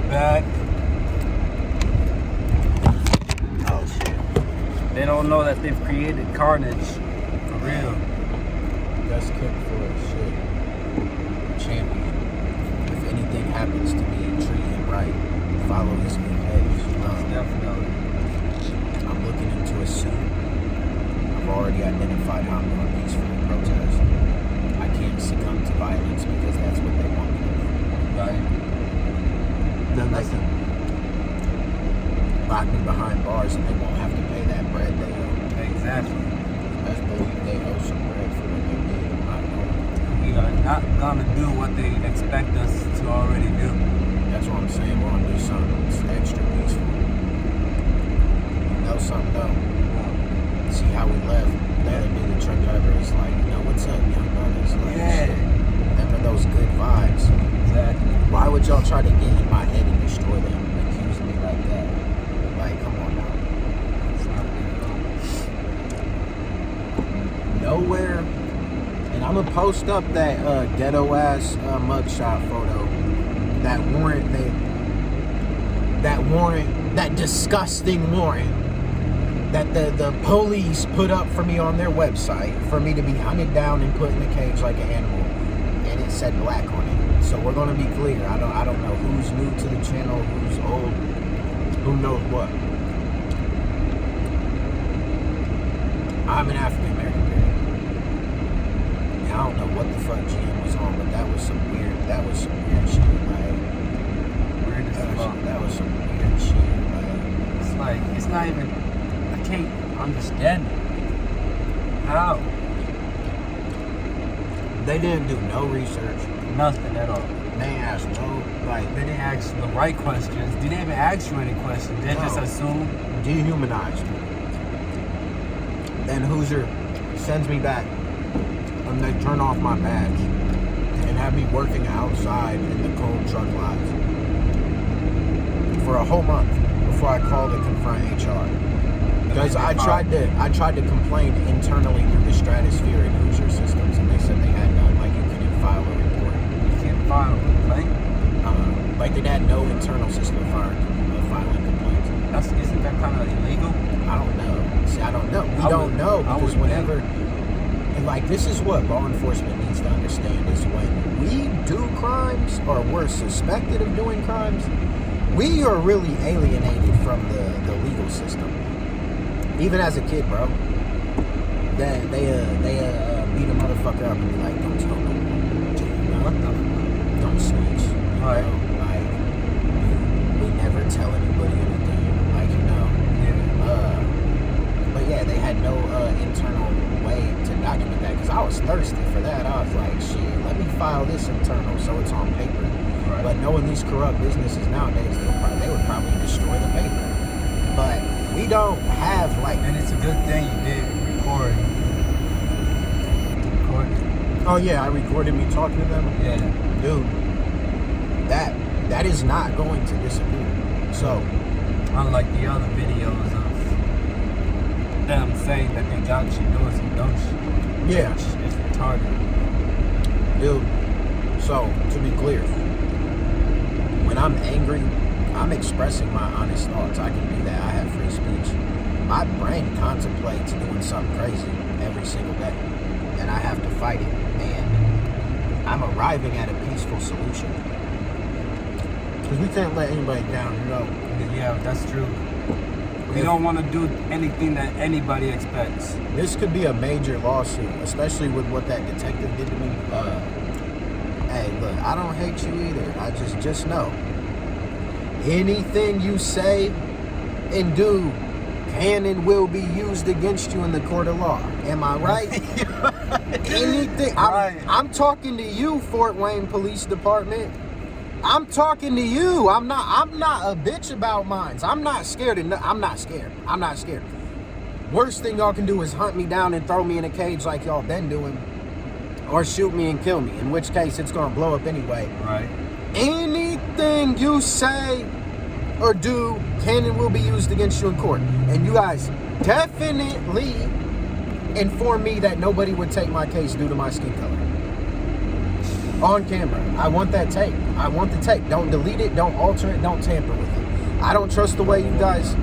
back. Oh shit. They don't know that they've created carnage. For real. Best cook for shit. Champion. If anything happens to me, treat him right. Follow his new page. Definitely. I'm looking into a suit. I've already identified how I'm going to peacefully protest. I can't succumb to violence because that's what they want me to do. Right. Then they can lock me behind bars and they won't have to pay that bread they owe. Exactly. Best believe they owe some bread for what they did. I'm not going. We are not gonna do what they expect us to already do. That's what I'm saying. We're gonna do something extra peaceful. You know something though? See how we left. The other dude, the truck driver, was like, what's up, young brothers? Like, Yeah. remember those good vibes? Exactly. Why would y'all try to get in my head and destroy them and accuse me like that? Like, come on now. It's not good at all. Nowhere. And I'm gonna post up that ghetto ass mugshot photo. That disgusting warrant that the police put up for me on their website for me to be hunted down and put in a cage like an animal, and it said black on it. So we're gonna be clear. I don't know who's new to the channel, who's old, who knows what. I'm an African American parent. And I don't know what the fuck GM was on, but that was some weird shit. Like, Weird as fuck. that was some weird shit. It's like, it's not even, I can't understand it. How? They didn't do no research. Nothing at all. They asked no, like, They didn't ask the right questions. They didn't even ask you any questions. They just No. assumed. dehumanized. Then Hoosier sends me back, and they turn off my badge and have me working outside in the cold truck lots for a whole month before I called to confront HR. Because I tried to complain internally through the Stratosphere and Hoosier systems, and they said they had none. Like, you couldn't file a report. You can't file a complaint. Like, they had no internal system of filing complaints. Isn't that kind of illegal? I don't know. See, I don't know. We I don't would- know I because would whenever, and like, this is what law enforcement needs to understand is when we do crimes or we're suspected of doing crimes, we are really alienated from the legal system. Even as a kid, bro. They beat a motherfucker up and be like, don't tell no one. What the? Don't snitch. You Right. know, like, we never tell anybody anything. Like, Yeah. but yeah, they had no internal way to document that because I was thirsty for that. I was like, shit, let me file this internal so it's on paper. Right. But knowing these corrupt businesses nowadays, they would probably destroy the paper. But we don't have like. And it's a good thing you did record. Oh yeah, I recorded me talking to them. Yeah. Dude, that is not going to disappear. So. Unlike the other videos of them saying that they got you doing some dumb shit. Yeah. It's retarded. Dude, so to be clear, when I'm angry, I'm expressing my honest thoughts. I can do that. I have free speech. My brain contemplates doing something crazy every single day, and I have to fight it. And I'm arriving at a peaceful solution because we can't let anybody down, you know. Yeah, that's true. We don't want to do anything that anybody expects. This could be a major lawsuit, especially with what that detective did to me. Hey, look, I don't hate you either. I just know. Anything you say and do can and will be used against you in the court of law. Am I right? Anything. Right. I'm talking to you, Fort Wayne Police Department. I'm talking to you. I'm not a bitch about mines. I'm not scared. I'm not scared. Worst thing y'all can do is hunt me down and throw me in a cage like y'all been doing, or shoot me and kill me. In which case, it's gonna blow up anyway. Right. Anything you say or do can and will be used against you in court. And you guys definitely inform me that nobody would take my case due to my skin color. On camera. I want that tape. I want the tape. Don't delete it. Don't alter it. Don't tamper with it. I don't trust the way you guys...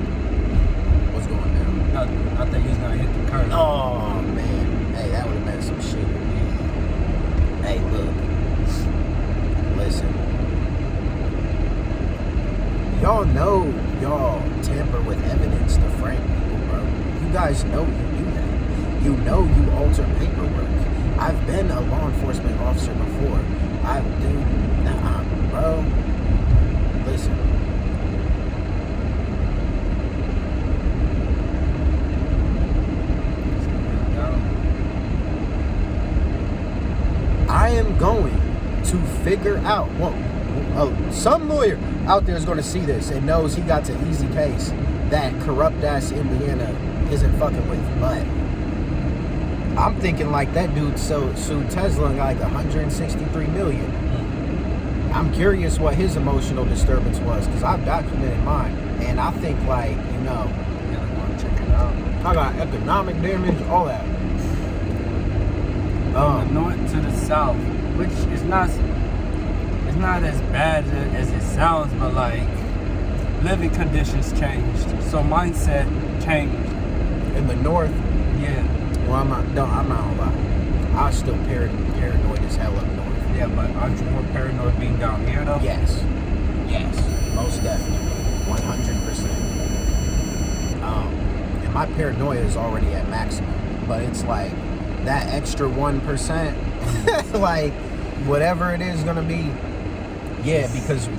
What's going on? Nothing. I think he's gonna hit the curve. Oh, man. Hey, that would have been some shit. Hey, look. Listen. Y'all know y'all tamper with evidence to frame people, bro. You guys know you do that. You know you alter paperwork. I've been a law enforcement officer before. Bro. Listen. I am going to figure out, some lawyer out there is going to see this and knows he got an easy case that corrupt-ass Indiana isn't fucking with. But I'm thinking like that dude sued Tesla and got like 163 million. I'm curious what his emotional disturbance was, because I've documented mine. And I think like, You gotta go and check it out. I got economic damage, all that. From the north to the south, which is not as bad as it sounds, but like living conditions changed, so mindset changed. In the north, Yeah, well, I'm not gonna lie. I was still paranoid as hell up north. yeah, but aren't you more paranoid being down here though? Yes, most definitely, 100%. And my paranoia is already at maximum, but it's like that extra 1%, like whatever it is gonna be. Yeah, because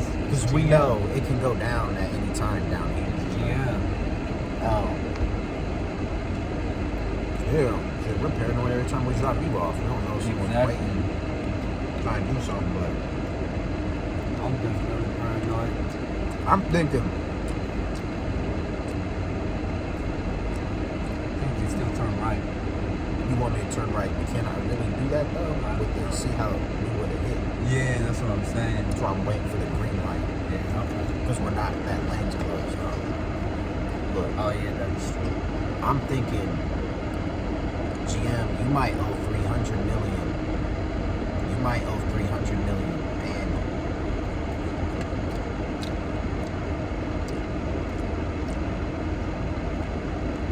we know it can go down at any time down here. Yeah. Yeah, shit, we're paranoid every time we drop you off. We don't know if someone's Exactly. waiting, trying to do something, but I'm definitely paranoid. I'm thinking, I think you still turn right. you want me to turn right. You cannot really do that though. See how we would have hit. Yeah, that's what I'm saying. So I'm waiting for the green light. Yeah, okay. Because we're not that lane's closed. Look, Oh yeah, that's true. I'm thinking, GM, you might owe 300 million. You might owe 300 million. And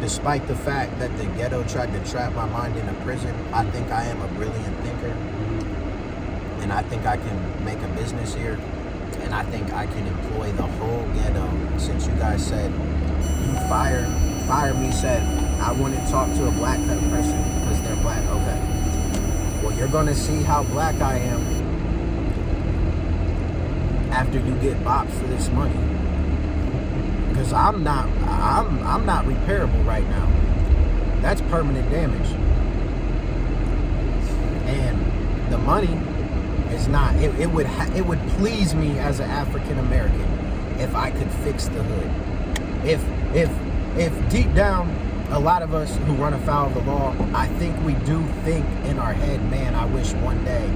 despite the fact that the ghetto tried to trap my mind in a prison, I think I am a brilliant thinker. And I think I can make a business here. And I think I can employ the whole ghetto. Since you guys said you fired me, said I wouldn't talk to a black person because they're black. Okay. Well, you're gonna see how black I am after you get bopped for this money. Because I'm not repairable right now. That's permanent damage. And the money is not. It would please me as an African American if I could fix the hood. If deep down, a lot of us who run afoul of the law, I think we do think in our head, man, I wish one day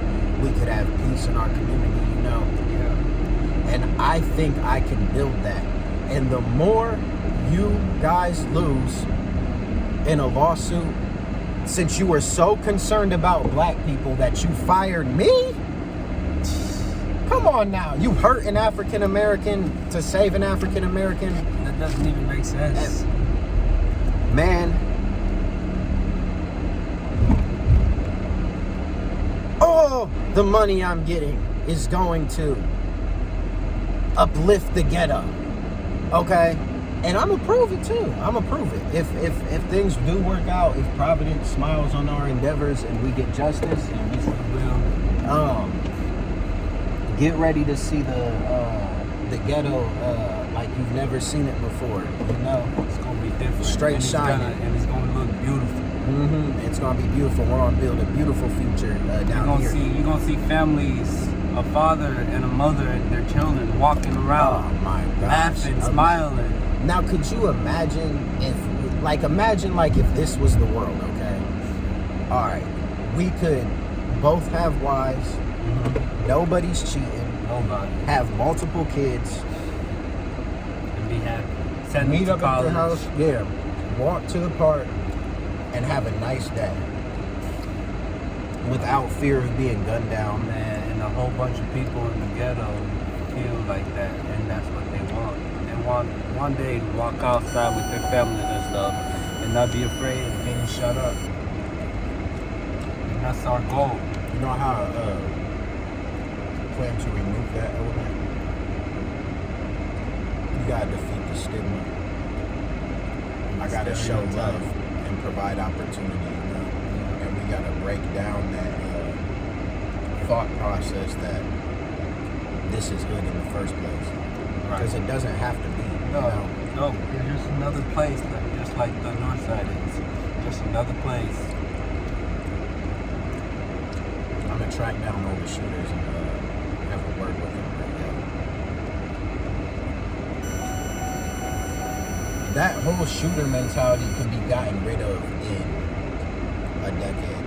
we could have peace in our community, you know? Yeah. And I think I can build that. And the more you guys lose in a lawsuit, since you were so concerned about black people that you fired me? Come on now. You hurt an African American to save an African American? That doesn't even make sense. Man. All the money I'm getting is going to uplift the ghetto. Okay? And I'm gonna prove it too. I'm gonna prove it. If things do work out, if Providence smiles on our endeavors and we get justice, And we will. get ready to see the ghetto like you've never seen it before. You know, It's gonna be different. Straight and shining. It's gonna look beautiful. it's gonna be beautiful. We're gonna build a beautiful future down here. You're gonna see families, a father and a mother and their children walking Oh around, my gosh. laughing, smiling. Now, could you imagine if this was the world, okay? All right, we could both have wives, nobody's cheating, Nobody. have multiple kids, And be happy. Send them meet to up at college. the house, walk to the park, and have a nice day without fear of being gunned down. Man, and and a whole bunch of people in the ghetto feel like that, and that's what they want. They want one day to walk outside with their families and stuff and not be afraid of getting shut up. And that's our goal. You know how plan to remove that element? You gotta defeat the stigma. I gotta show love and provide opportunity, you know? And we gotta break down that thought process that this is good in the first place. Because it doesn't have to be. No, it's just another place, just like the north side is. Just another place. I'm gonna track down all the shooters and have a word with them. That whole shooter mentality can be gotten rid of in a decade.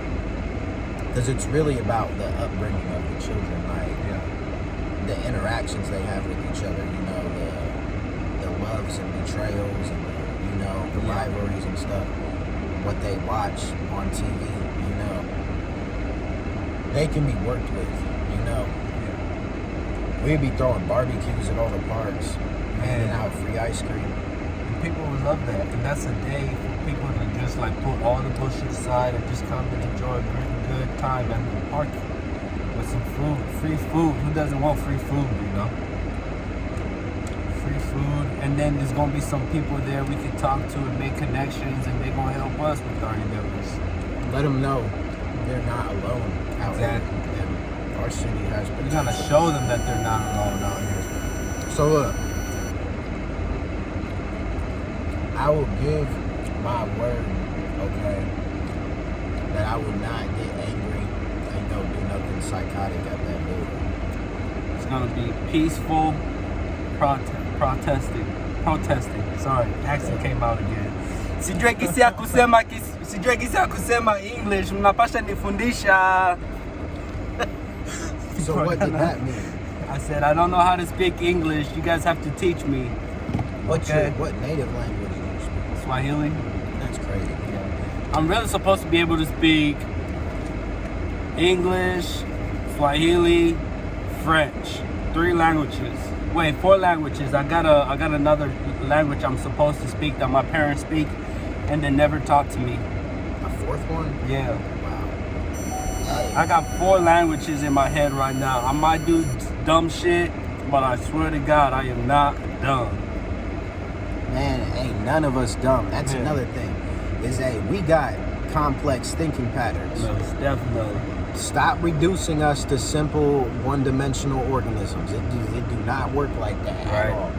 Because it's really about the upbringing of the children, like the interactions they have with each other, you know, the loves and betrayals and, you know, the rivalries and stuff. What they watch on TV, you know. They can be worked with, you know. We'd be throwing barbecues at all the parks, handing out free ice cream. People would love that, and that's a day for people to just like put all the bullshit aside and just come and enjoy a good time at the park with some food, free food. Who doesn't want free food, you know? Free food, and then there's gonna be some people there we can talk to and make connections, and they're gonna help us with our endeavors. Let them know they're not alone out here. And our city has We gotta show them that they're not alone out here. So look, I will give my word, okay, that I will not get angry and go do nothing psychotic at that building. It's gonna be peaceful protesting. Sorry, accent came out again. Sijui kisi ya kusema English, mnapasha nifundisha. So what did that mean? I said I don't know how to speak English. You guys have to teach me. What native language do you speak? Swahili. That's crazy. I'm really supposed to be able to speak English, Swahili, French. 3 languages. Wait, 4 languages. I got another language I'm supposed to speak that my parents speak and they never taught to me. A 4th one? Yeah. Wow. I got 4 languages in my head right now. I might do dumb shit, but I swear to God, I am not dumb. Man, ain't none of us dumb. That's another thing. Is we got complex thinking patterns. No, definitely. Stop reducing us to simple one-dimensional organisms. It do not work like that at all.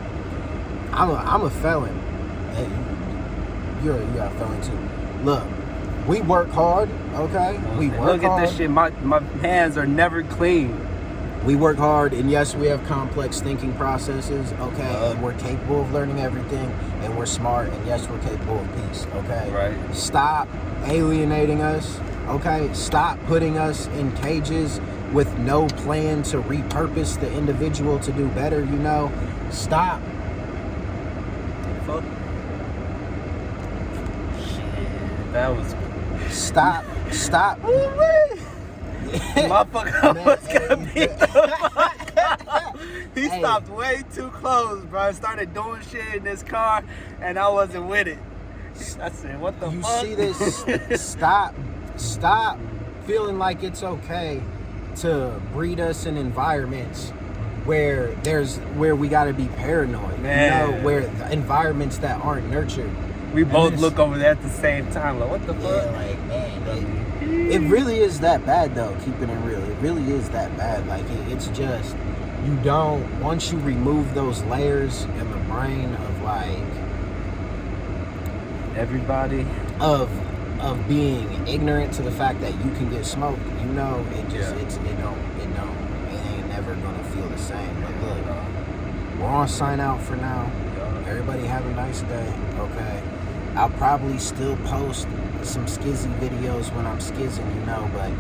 I'm a felon. Hey, you're a felon too. Look, we work hard, okay? We work hard. Look at this shit. My hands are never clean. We work hard, and yes, we have complex thinking processes, okay? And we're capable of learning everything, and we're smart, and yes, we're capable of peace, okay? Right. Stop alienating us, okay? Stop putting us in cages with no plan to repurpose the individual to do better, you know? Stop. Fuck. Shit, that was... Stop. Motherfucker was gonna beat the fuck up. He stopped way too close, bro. I started doing shit in this car, and I wasn't with it. I said, what the fuck? You see this? Stop feeling like it's okay to breed us in environments where we gotta be paranoid. Man. You know, where environments that aren't nurtured. We both look over there at the same time, like, what the fuck? Yeah, like, man, it really is that bad, though, keeping it real. It really is that bad. Like, it's just, you don't, once you remove those layers in the brain of, like... Everybody? Of being ignorant to the fact that you can get smoked, you know, it just, it ain't never gonna feel the same. But look, we're on sign out for now. Everybody have a nice day, okay? I'll probably still post some skizzy videos when I'm skizzing, you know, but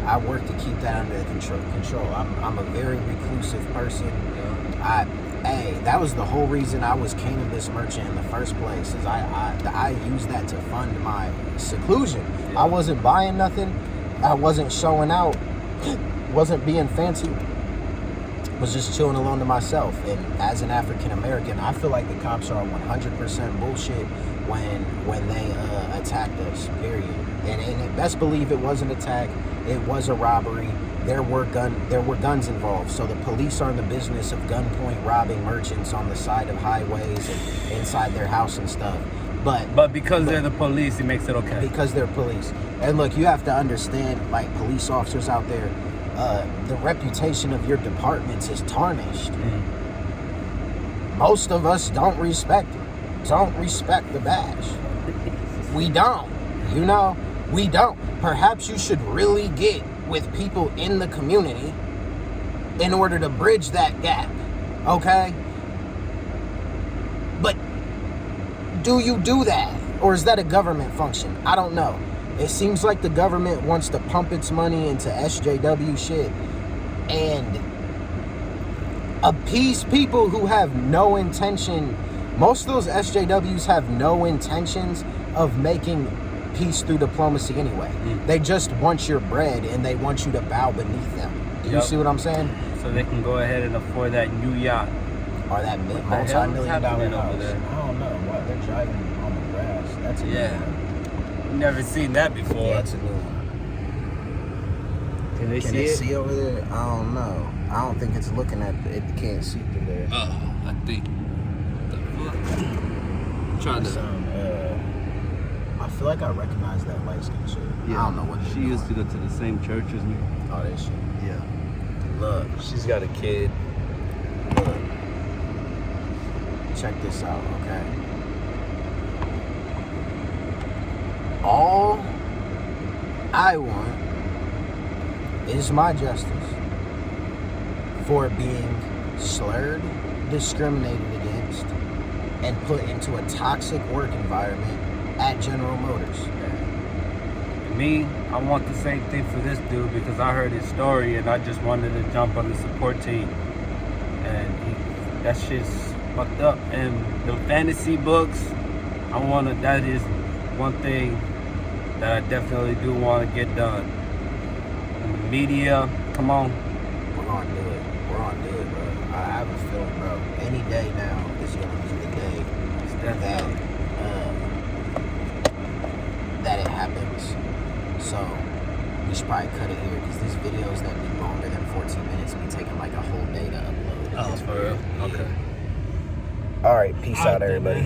I work to keep that under control. I'm a very reclusive person. That was the whole reason I was cannabis merchant in the first place, is I used that to fund my seclusion. I wasn't buying nothing. I wasn't showing out. wasn't being fancy. Was just chilling alone to myself. And as an African American, I feel like the cops are 100% bullshit when they attacked us. Period. And best believe it was an attack. It was a robbery. There were guns involved. So the police are in the business of gunpoint robbing merchants on the side of highways and inside their house and stuff. But because they're the police, it makes it okay. Because they're police. And look, you have to understand, like, police officers out there, the reputation of your departments is tarnished. Most of us don't respect it. Don't respect the badge. We don't. You know, we don't. Perhaps you should really get with people in the community in order to bridge that gap. Okay? But do you do that? Or is that a government function? I don't know. It seems like the government wants to pump its money into SJW shit and appease people who have no intention. Most of those SJWs have no intentions of making peace through diplomacy anyway. They just want your bread and they want you to bow beneath them. Do you see what I'm saying? So they can go ahead and afford that new yacht. Or that multi-million-dollar house. Over there? I don't know. Why they're driving on the grass. That's a new one. Never seen that before. Yeah, it's a new one. Can they see over there? I don't know. I don't think it's looking at it. Can't see through there. I think. Trying to. I feel like I recognize that light skin shit. Yeah. I don't know what she used to go to the same church as me. Oh, that shit. Yeah. Look, she's got a kid. Look. Check this out, okay? All I want is my justice for being slurred, discriminated against, and put into a toxic work environment at General Motors. Me, I want the same thing for this dude because I heard his story and I just wanted to jump on the support team. And that shit's fucked up. And the fantasy books, that is one thing that I definitely do want to get done. And the media, come on. We're gonna do it. We're gonna do it, bro. I have a feeling, bro. Any day now is gonna be the day that it happens. So we should probably cut it here because these videos that be longer than 14 minutes be taking like a whole day to upload. Oh, for real? Okay. All right, peace out, everybody.